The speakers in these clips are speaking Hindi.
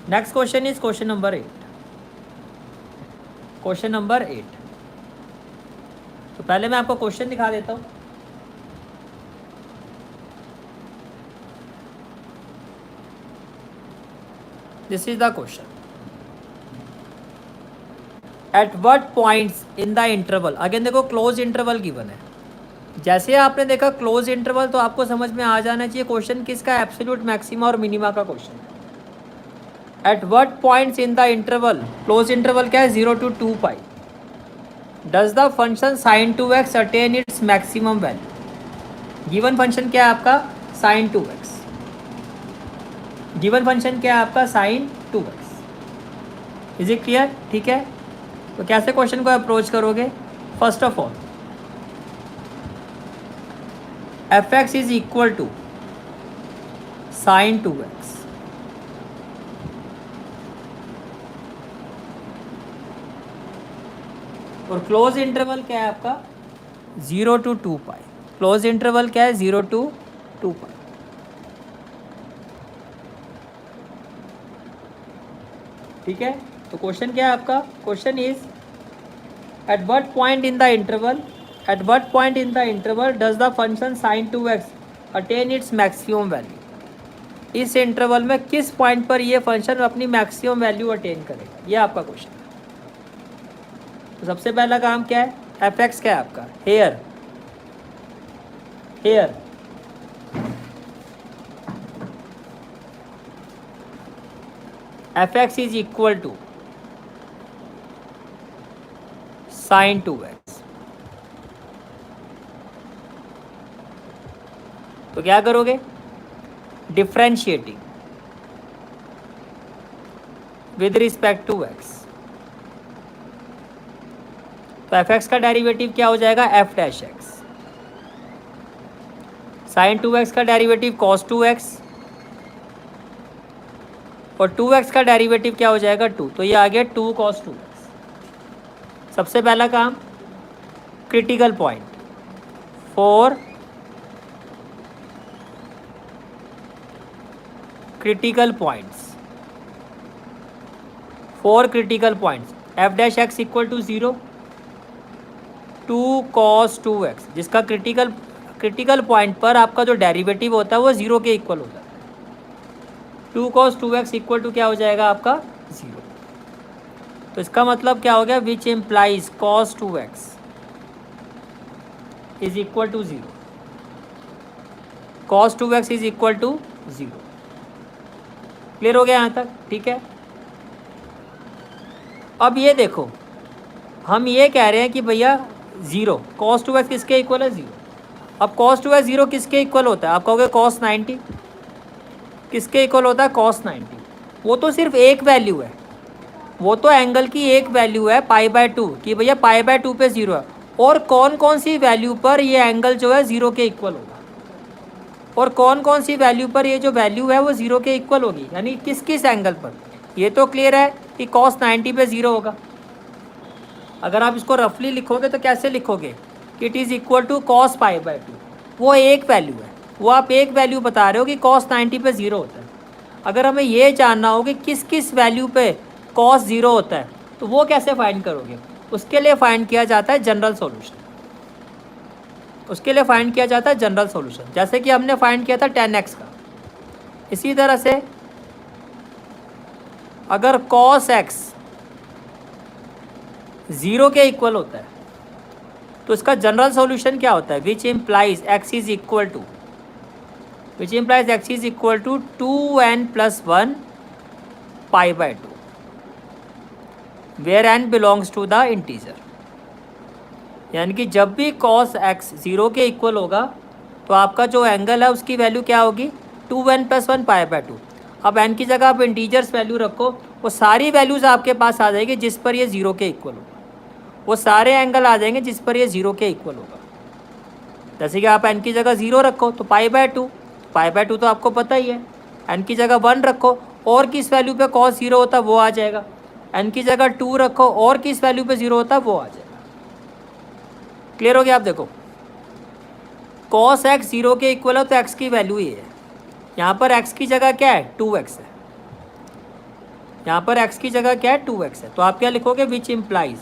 Next question is question number 8। Question number 8, तो पहले मैं आपको क्वेश्चन दिखा देता हूँ। This is the question. At what points in the interval, again देखो क्लोज इंटरवल गिवन है। जैसे आपने देखा क्लोज इंटरवल तो आपको समझ में आ जाना चाहिए क्वेश्चन किसका, एब्सोल्यूट मैक्सिमा और मिनिमा का क्वेश्चन है। At what points in the interval, close interval क्या है 0 to 2 pi, does the function sin 2x attain its maximum value. Given function क्या है आपका sin 2x, गिवन फंक्शन क्या है आपका sin 2x। Is it clear? ठीक है, तो कैसे क्वेश्चन को अप्रोच करोगे? First of all fx is equal to sin 2x, और क्लोज इंटरवल क्या है आपका 0 to 2 पाई। क्लोज इंटरवल क्या है 0 to 2 पाई। ठीक है, तो क्वेश्चन क्या है आपका? Question is at what point in the interval, at what point in the interval does the function sin 2x attain its maximum value. इस इंटरवल में किस पॉइंट पर ये फंक्शन अपनी मैक्सिमम वैल्यू अटेन करेगा, ये आपका क्वेश्चन है। तो सबसे पहला काम क्या है, fx क्या है आपका, here here fx is equal to sin 2x। तो क्या करोगे, differentiating with respect to x, तो fx का डेरिवेटिव क्या हो जाएगा f dash x, sin 2x का डेरिवेटिव cos 2x, और 2x का डेरिवेटिव क्या हो जाएगा 2, तो ये आ गया 2 cos 2x। सबसे पहला काम critical point for critical points, for critical points f dash x equal to 0, 2 cos 2x, जिसका क्रिटिकल पॉइंट पर आपका जो डेरिवेटिव होता है वो 0 के इक्वल होता है। 2 cos 2x इक्वल टू क्या हो जाएगा आपका 0। तो इसका मतलब क्या हो गया, which implies cos 2x is equal to 0, cos 2x is equal to 0। Clear हो गया यहाँ तक? ठीक है, अब ये देखो, हम ये कह रहे हैं कि भैया 0 cos 2x किसके इक्वल है 0। अब cos 2x 0 किसके इक्वल होता है, आप कहोगे cos 90, किसके इक्वल होता है cos 90। वो तो सिर्फ एक वैल्यू है, वो तो एंगल की एक वैल्यू है π/2 कि भैया π/2 पे 0 है, और कौन कौन सी वैल्यू पर ये एंगल जो है 0 के इक्वल होगा, और कौन कौन सी वैल्यू पर ये जो वैल्यू है वो 0 के इक्वल होगी, यानी किस किस एंगल पर। ये तो क्लियर है कि cos 90 पे 0 होगा। अगर आप इसको रफली लिखोगे तो कैसे लिखोगे कि it is equal to cos π/2, वो एक वैल्यू है, वो आप एक वैल्यू बता रहे हो कि cos 90 पे 0 होता है। अगर हमें ये जानना हो कि किस किस वैल्यू पे cos 0 होता है तो वो कैसे फाइंड करोगे, उसके लिए फाइंड किया जाता है जनरल सॉल्यूशन, उसके लिए फाइंड किया जाता है जनरल सॉल्यूशन, जैसे कि हमने फाइंड किया था tan x का। इसी तरह से अगर cos x 0 के इक्वल होता है तो इसका जनरल सॉल्यूशन क्या होता है, which implies x is equal to, which implies x is equal to 2n+1 π/2, where n belongs to the integer. यानी कि जब भी cos x 0 के इक्वल होगा तो आपका जो एंगल है उसकी वैल्यू क्या होगी 2n+1 π/2। अब n की जगह आप इंटीजर्स वैल्यू रखो, वो सारी वैल्यूज़ आपके पास आ जाएगी जिस पर ये 0 के इक्वल होगा, वो सारे एंगल आ जाएंगे जिस पर ये 0 के इक्वल होगा। जैसे कि आप n की जगह 0 रखो तो π/2 तो आपको पता ही है, n की जगह 1 रखो और किस वैल्यू पे cos 0 होता है वो आ जाएगा, n की जगह 2 रखो और किस वैल्यू पे 0 होता है वो आ जाएगा। क्लियर हो गया? आप देखो cos x 0 के इक्वल है तो x की वैल्यू ये है, यहाँ पर x की जगह क्या है 2x है, यहाँ पर x की जगह क्या है 2x है, तो आप क्या लिखोगे which implies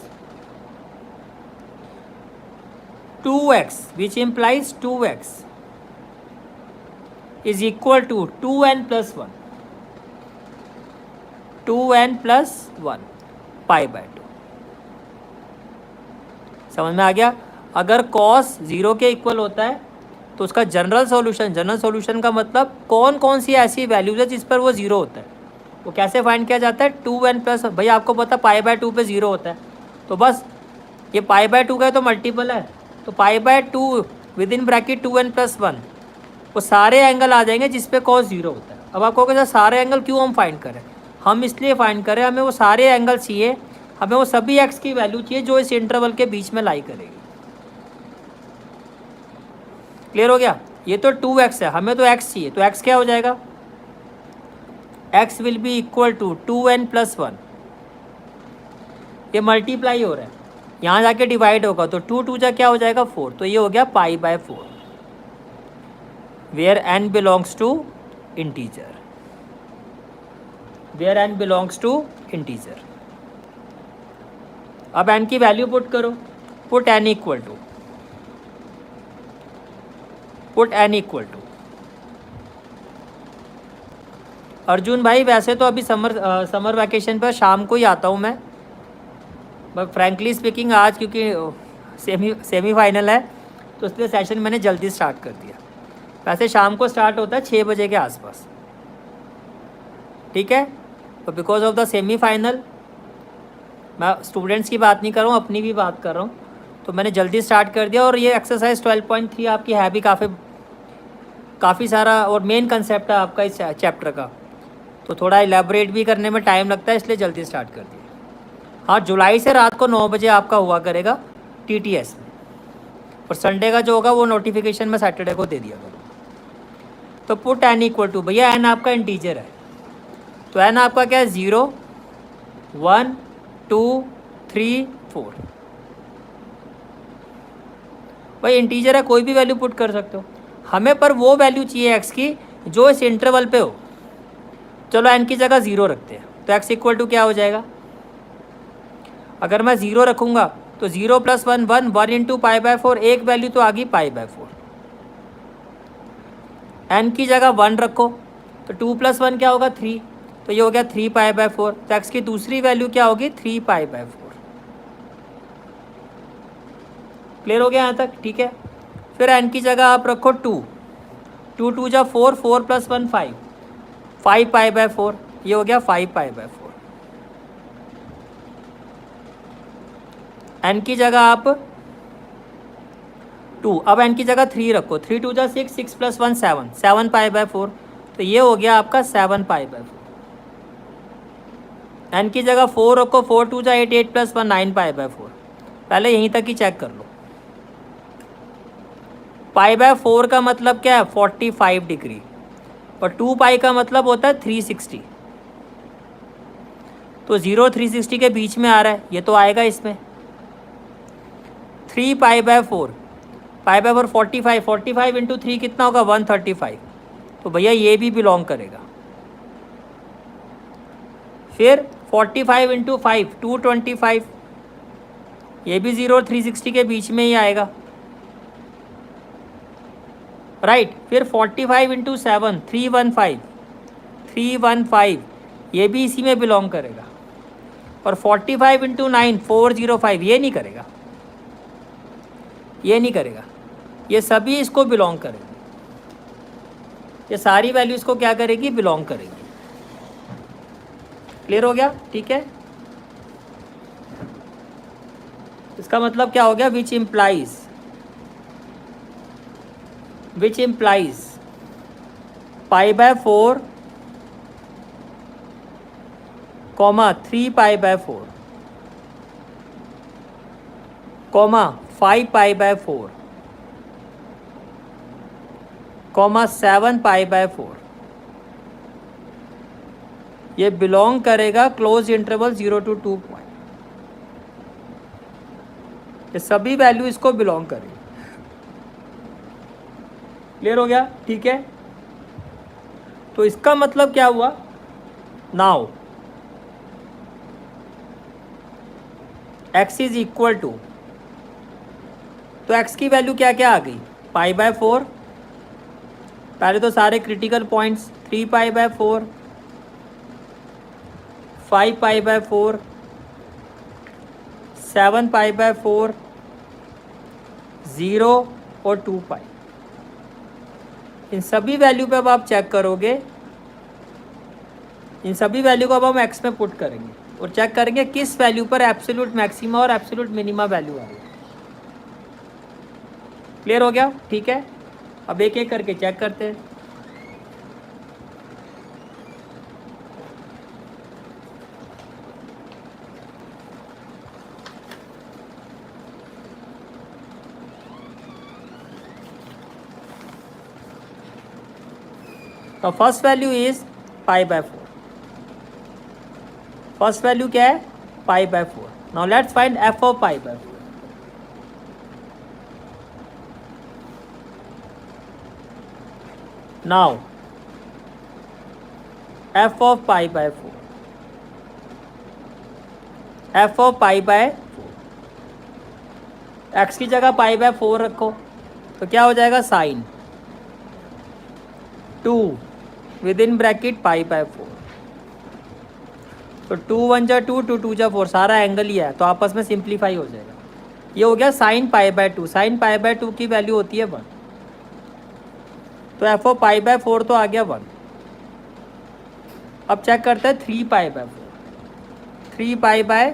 2x, which implies 2x is equal to 2n plus 1, 2n plus 1 pi by 2। समझ में आ गया? अगर cos 0 के इक्वल होता है तो उसका जनरल सॉल्यूशन का मतलब कौन कौन सी ऐसी वैल्यूज है जिस पर वो 0 होता है, वो कैसे फाइंड किया जाता है 2n प्लस, भैया आपको पता पाई बाय 2 पे 0 होता है, तो बस ये पाई बाय 2 का तो मल्टीपल है, तो पाई by 2 with in bracket 2n plus 1, वो सारे एंगल आ जाएंगे जिस पे cos 0 होता है। अब आपको कहोगे सर सारे एंगल क्यों हम फाइंड करें, हम इसलिए फाइंड करें हमें वो सारे एंगल चाहिए, हमें वो सभी x की वैल्यू चाहिए जो इस इंटरवल के बीच में लाई करेगी। क्लियर हो गया? ये तो 2x है, हमें तो x चाहिए, तो x क्या हो जाएगा, x will be equal to 2n plus 1, ये मल्टीप्लाई हो रहा है, यहाँ जाके डिवाइड होगा तो 2 2 जा क्या हो जाएगा 4, तो ये हो गया pi by 4, where n belongs to integer, where n belongs to integer. अब n की वैल्यू पुट करो, put n equal to, put n equal to, Arjun भाई वैसे तो अभी समर वैकेशन पर शाम को ही आता हूँ मैं, बट फ्रैंकली स्पीकिंग आज क्योंकि सेमी फाइनल है तो इसलिए सेशन मैंने जल्दी स्टार्ट कर दिया। वैसे शाम को स्टार्ट होता है 6 बजे के आसपास, ठीक है, तो because of the semi final, मैं स्टूडेंट्स की बात नहीं कर रहा हूँ, अपनी भी बात कर रहा हूँ, तो मैंने जल्दी स्टार्ट कर दिया। और ये एक्सरसाइज 12.3 आपकी है भी काफ़ी सारा, और मेन कंसेप्ट है आपका इस चैप्टर का, तो थोड़ा इलेबोरेट भी करने में टाइम लगता है, इसलिए जल्दी स्टार्ट कर दिया। हाँ, जुलाई से रात को 9 बजे आपका हुआ करेगा TTS में, और संडे का जो होगा वो नोटिफिकेशन में सैटरडे को दे दिया करूँगा। तो पुट n इक्वल टू, भैया n आपका इंटीजर है, तो n आपका क्या है 0 1 2 3 4, भाई इंटीजर है कोई भी वैल्यू पुट कर सकते हो, हमें पर वो वैल्यू चाहिए x की जो इस इंटरवल पे हो। चलो n की जगह 0 रखते हैं, तो x इक्वल टू क्या हो जाएगा, अगर मैं 0 रखूँगा तो 0 प्लस 1 1 1 इंटू पाई बाय 4, एक वैल्यू तो आ गई पाई बाय 4, n की जगह 1 रखो तो 2 प्लस 1 क्या होगा 3, तो ये हो गया 3 पाई बाय 4, तो x की दूसरी वैल्यू क्या होगी 3 पाई बाय 4। क्लियर हो गया यहाँ तक? ठीक है, फिर n की जगह आप रखो 2, 2 2 जा 4, 4 प्लस 1 5, 5 पाई बाय 4, ये हो गया 5 पाई बाय 4। n की जगह आप 2, अब n की जगह 3 रखो, 3 2 जा 6, 6 प्लस 1 7, 7 पाई बाय 4, तो ये हो गया आपका 7 पाई बाय 4। n की जगह 4 रखो, 4 2 जा 8, 8 प्लस 1 9 पाई बाय 4, पहले यहीं तक ही चेक कर लो। पाई बाय 4 का मतलब क्या है 45 डिग्री, और 2 पाई का मतलब होता है 360, तो 0 360 के बीच में आ रहा है, ये तो आएगा इसमें। 3 पाई बाय 4, पाई बाय 4 45, 45 इंटू 3 कितना होगा 135, तो भैया ये भी बिलोंग करेगा। फिर 45 इंटू 5 225, ये भी 0 और 360 के बीच में ही आएगा, राइट। फिर 45 इंटू 7 315, 315 ये भी इसी में बिलोंग करेगा, और 45 इंटू 9 405 ये नहीं करेगा, ये नहीं करेगा, ये सभी इसको बिलोंग करेंगे, ये सारी वैल्यू इसको क्या करेगी बिलोंग करेगी। क्लियर हो गया? ठीक है, इसका मतलब क्या हो गया which implies pi by 4 comma 3 pi by 4 comma 5 pi by 4 comma 7 pi by 4, ये बिलोंग करेगा क्लोज इंटरवल 0 to 2 पॉइंट, ये सभी वैल्यू इसको बिलोंग करेगी। क्लियर हो गया? ठीक है, तो इसका मतलब क्या हुआ, now x is equal to, तो x की वैल्यू क्या क्या आ गई, π/4। पहले तो सारे क्रिटिकल पॉइंट्स, 3π/4, 5π/4, 7π/4, 0 और 2π। इन सभी वैल्यू पे अब आप चेक करोगे, इन सभी वैल्यू को अब हम x में पुट करेंगे और चेक करेंगे किस वैल्यू पर एब्सोल्यूट मैक्सिमा और एब्सोल्यूट मिनिमा वैल्यू आ रही है। क्लियर हो गया? ठीक है, अब एक एक करके चेक करते हैं। तो first value is π/4। First value क्या है, π/4। Now let's find f of π/4। Now f of π/4, f of π/4, x की जगह π/4 रखो तो क्या हो जाएगा, साइन 2 विद इन ब्रैकेट π/4। तो 2 1 जा 2, 2 2 जा 4, सारा एंगल ही है तो आपस में सिंप्लीफाई हो जाएगा। ये हो गया साइन π/2। साइन π/2 की वैल्यू होती है 1, तो f ऑफ π/4 तो आ गया 1। अब चेक करते हैं 3π/4, 3π/4,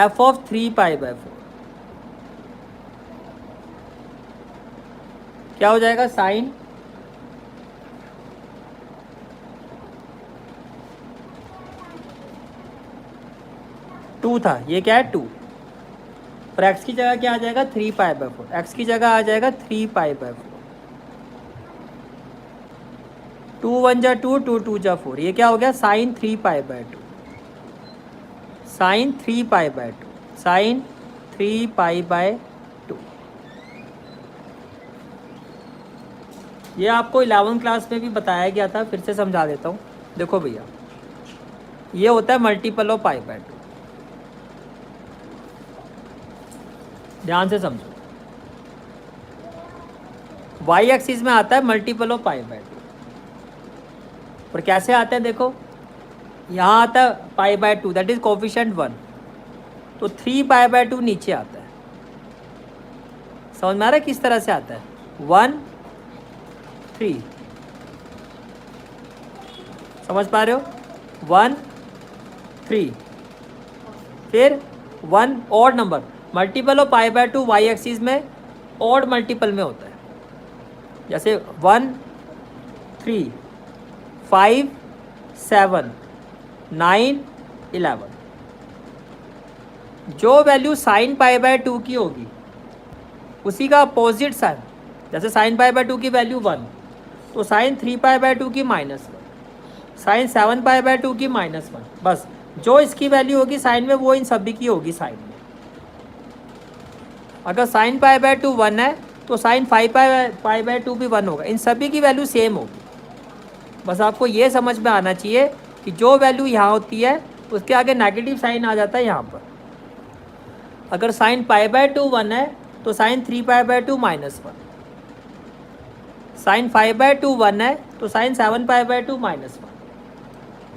f ऑफ 3π/4 क्या हो जाएगा, साइन 2 था, ये क्या है 2, और x की जगह क्या आ जाएगा, 3π/4। x की जगह आ जाएगा 3π/4। 2 1 जा 2, 2 2 जा 4, ये क्या हो गया, साइन 3π/2, साइन 3π/2, साइन 3π/2। ये आपको 11th क्लास में भी बताया गया था, फिर से समझा देता हूँ। देखो भैया, ये होता है मल्टीपल ऑफ π/2, ध्यान से समझो। y एक्सिस में आता है मल्टीपल ऑफ π/2, और कैसे आता है देखो, यहाँ आता है π/2, दैट इज कोफिशिएंट 1, तो 3π/2 नीचे आता है। समझ में आ रहा है किस तरह से आता है, 1 3, समझ पा रहे हो, 1 3, फिर 1 odd number, multiple of π/2 y axis में ऑड मल्टीपल में होता है, जैसे 1 3 5 7 9 11। जो वैल्यू साइन π/2 की होगी उसी का अपोजिट साइन, जैसे साइन π/2 की वैल्यू 1, तो साइन 3π/2 की -1, साइन 7π/2 की -1, बस जो इसकी वैल्यू होगी साइन में वो इन सभी की होगी साइन में। अगर साइन π/2 1 है तो साइन 5π/2 भी 1 होगा, इन सभी की वैल्यू सेम होगी। बस आपको ये समझ में आना चाहिए कि जो वैल्यू यहाँ होती है उसके आगे नेगेटिव साइन आ जाता है यहाँ पर। अगर साइन π/2 1 है तो साइन 3π/2 -1, साइन 5/2 1 है तो साइन 7π/2 -1,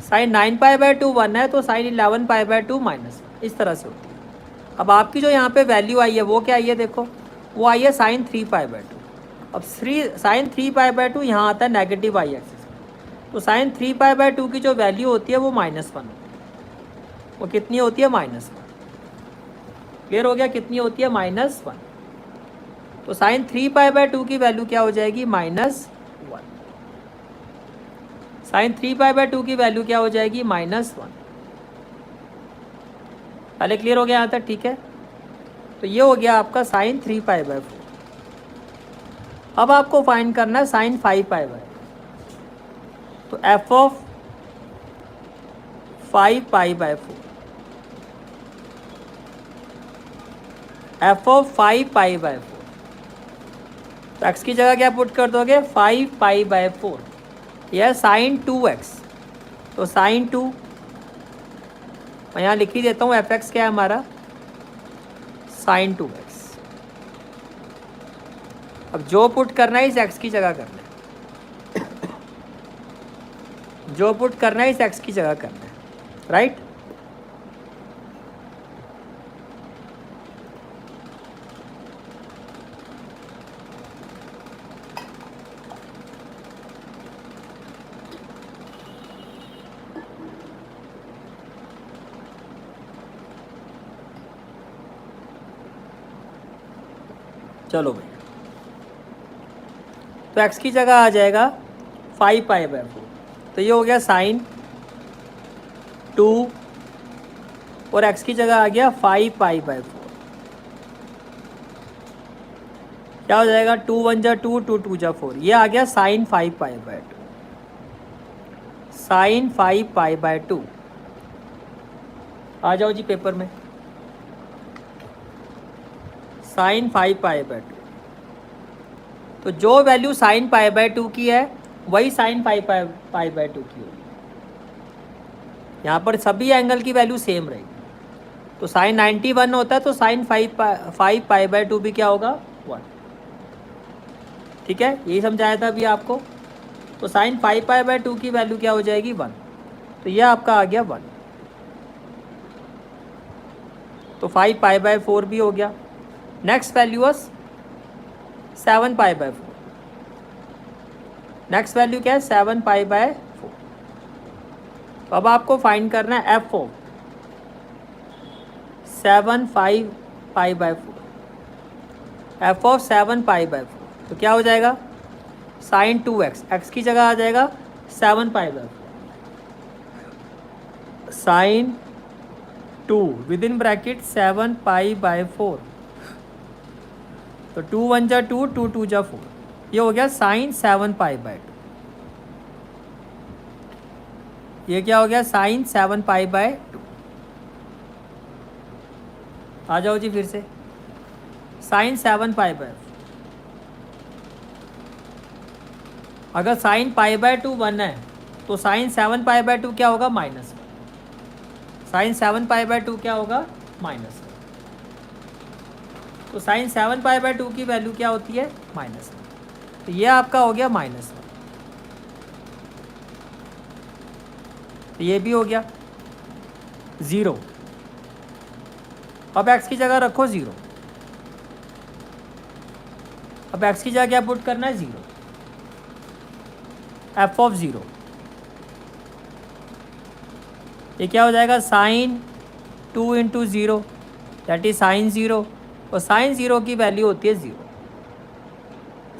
साइन 9π/2 1 है तो साइन 11π/2 -1, इस तरह से होती है। अब आपकी जो यहाँ पे वैल्यू आई है वो क्या आई है, देखो वो आई है साइन 3π/2। अब साइन 3π/2 यहाँ आता है नेगेटिव y एक्सिस में, तो साइन 3π/2 की जो वैल्यू होती है वो -1 होती है। वो कितनी होती है, -1। क्लियर हो गया, कितनी होती है, -1। तो साइन 3π/2 की वैल्यू क्या हो जाएगी, -1। साइन 3π/2 की वैल्यू क्या हो जाएगी, -1। पहले क्लियर हो गया यहाँ तक, ठीक है। तो ये हो गया आपका साइन 3π/4। अब आपको फाइंड करना है साइन 5π/4। तो f ऑफ 5π/4, f ऑफ 5π/4, तो x की जगह क्या पुट कर दोगे, 5π/4, यह साइन 2x, तो साइन 2 मैं यहाँ लिख ही देता हूँ एफ एक्स क्या है हमारा साइन 2x। अब जो पुट करना है इस x की जगह करना है, जो पुट करना है इस x की जगह करना है, राइट। चलो भाई, तो x की जगह आ जाएगा 5π/4। तो ये हो गया साइन 2 और x की जगह आ गया 5π/4। क्या हो जाएगा 2 1 जा 2, 2 2 जा 4। ये आ गया साइन 5π/2, साइन 5π/2। आ जाओ जी पेपर में, साइन 5π/2। तो जो वैल्यू साइन π/2 की है वही साइन 5π/2 की होगी। यहाँ पर सभी एंगल की वैल्यू सेम रहेगी। तो साइन 91 होता है तो साइन 5π/2 भी क्या होगा 1। ठीक है, यही समझाया था अभी आपको। तो साइन 5π/2 की वैल्यू क्या हो जाएगी 1। तो यह आपका आ गया 1। तो 5π/4 भी हो गया। नेक्स्ट वैल्यू है 7π/4। नेक्स्ट वैल्यू क्या है 7π/4। तो अब आपको फाइंड करना है एफ ऑफ 7π/4, एफ ऑफ 7π/4। तो क्या हो जाएगा साइन 2x, x की जगह आ जाएगा 7π/4, साइन 2 विद इन ब्रैकेट 7π/4। तो 2 1 जा 2, 2 2 जा 4। ये हो गया साइन 7π/2। ये क्या हो गया साइन 7π/2। आ जाओ जी फिर से, साइन 7π/4। अगर साइन π/2 1 है तो साइन 7π/2 क्या होगा -1। साइन 7π/2 क्या होगा -1। तो साइन 7π/2 की वैल्यू क्या होती है -1। तो ये आपका हो गया -1। तो ये भी हो गया 0। अब x की जगह रखो 0। अब x की जगह क्या पुट करना है 0, एफ ऑफ 0। ये क्या हो जाएगा साइन 2 × 0 दैट इज साइन 0। और साइन 0 की वैल्यू होती है 0।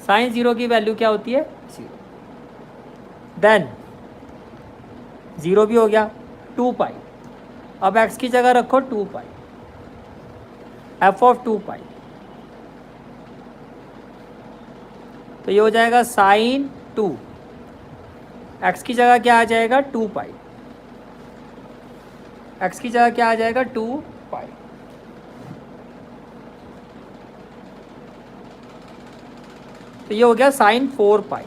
साइन 0 की वैल्यू क्या होती है 0। देन 0 भी हो गया 2π। अब x की जगह रखो 2π, एफ ऑफ 2π। तो ये हो जाएगा साइन 2, x की जगह क्या आ जाएगा 2π, x की जगह क्या आ जाएगा 2π। तो ये हो गया साइन 4π।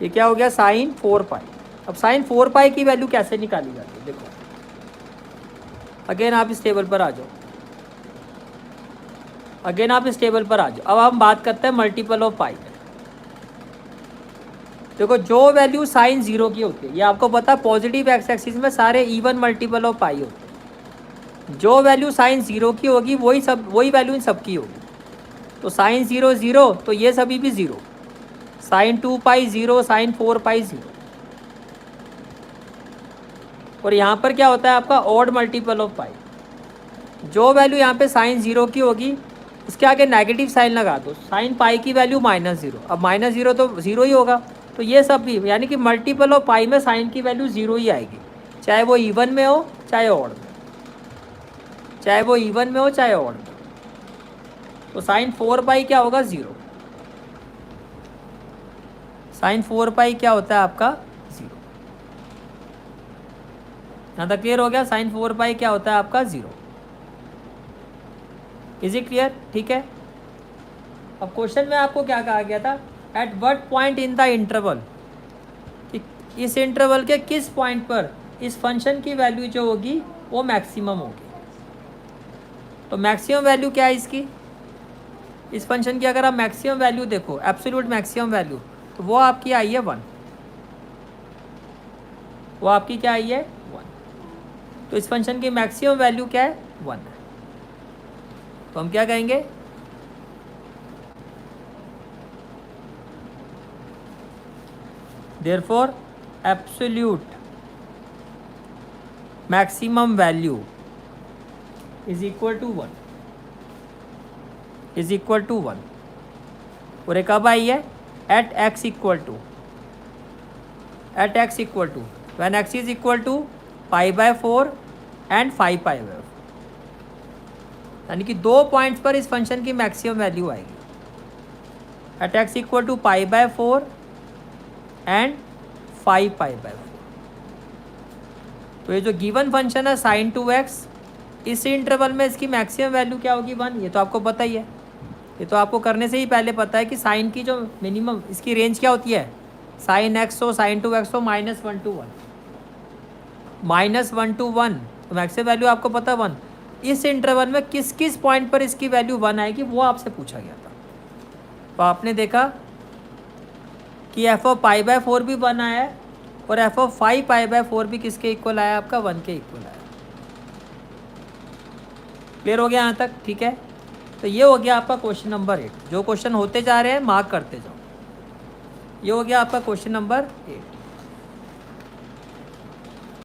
ये क्या हो गया साइन 4π। अब साइन 4π की वैल्यू कैसे निकाली जाती है देखो, अगेन आप इस टेबल पर आ जाओ, अगेन आप इस टेबल पर आ जाओ। अब हम बात करते हैं मल्टीपल ऑफ पाई। देखो जो वैल्यू साइन 0 की होती है, ये आपको पता है पॉजिटिव एक्स एक्सिस में सारे इवन मल्टीपल ऑफ पाई होते हैं। जो वैल्यू साइन 0 की होगी वही वैल्यू इन सब की होगी। तो साइन 0 0, तो ये सभी भी 0। Sine 2π 0, sine 4π 0। और यहाँ पर क्या होता है आपका ऑड मल्टीपल ऑफ पाई। जो वैल्यू यहाँ पे साइन 0 की होगी उसके आगे नेगेटिव साइन लगा दो, साइन पाई की वैल्यू -0। अब -0 तो 0 ही होगा। तो ये सब भी यानी कि मल्टीपल ऑफ पाई में साइन की वैल्यू 0 ही आएगी, चाहे वो इवन में हो चाहे ऑड में, चाहे वो इवन में हो चाहे ऑड में। तो साइन 4π क्या होगा 0। साइन 4π क्या होता है आपका 0। यहाँ तक क्लियर हो गया। साइन 4π क्या होता है आपका 0। Is it clear? ठीक है। अब क्वेश्चन में आपको क्या कहा गया था, at what point in the interval, इस इंटरवल के किस पॉइंट पर इस फंक्शन की वैल्यू जो होगी वो मैक्सिमम होगी। तो मैक्सिमम वैल्यू क्या है इसकी, इस फंक्शन की अगर आप मैक्सिमम वैल्यू देखो, एब्सोल्यूट मैक्सिमम वैल्यू, तो वो आपकी आई है 1, वो आपकी क्या आई है 1। तो इस फंक्शन की मैक्सिमम वैल्यू क्या है 1 है। तो हम क्या कहेंगे, therefore absolute maximum value is equal to 1, is equal to 1। और एक कब आई है, at x equal to, at x equal to when x is equal to π/4 and 5π/4, यानी कि 2 पॉइंट्स पर इस फंक्शन की मैक्सिमम वैल्यू आएगी, at x equal to π/4 and 5π/4। तो ये जो गिवन फंक्शन है sin 2x, इस इंटरवल में इसकी मैक्सिमम वैल्यू क्या होगी 1, ये तो आपको पता ही है, ये तो आपको करने से ही पहले पता है कि साइन की जो मिनिमम इसकी रेंज क्या होती है, sin x हो sin 2x हो -1 to 1, -1 to 1, तो मैक्सिमम वैल्यू आपको पता है 1। इस इंटरवल में किस किस पॉइंट पर इसकी वैल्यू 1 आएगी वो आपसे पूछा गया था। तो आपने देखा कि f(π/4) भी 1 आया है और f(5π/4) भी किसके इक्वल आया, आपका 1 के इक्वल आया। क्लियर हो गया यहाँ तक, ठीक है। तो ये हो गया आपका क्वेश्चन नंबर 8। जो क्वेश्चन होते जा रहे हैं मार्क करते जाओ। ये हो गया आपका क्वेश्चन नंबर 8।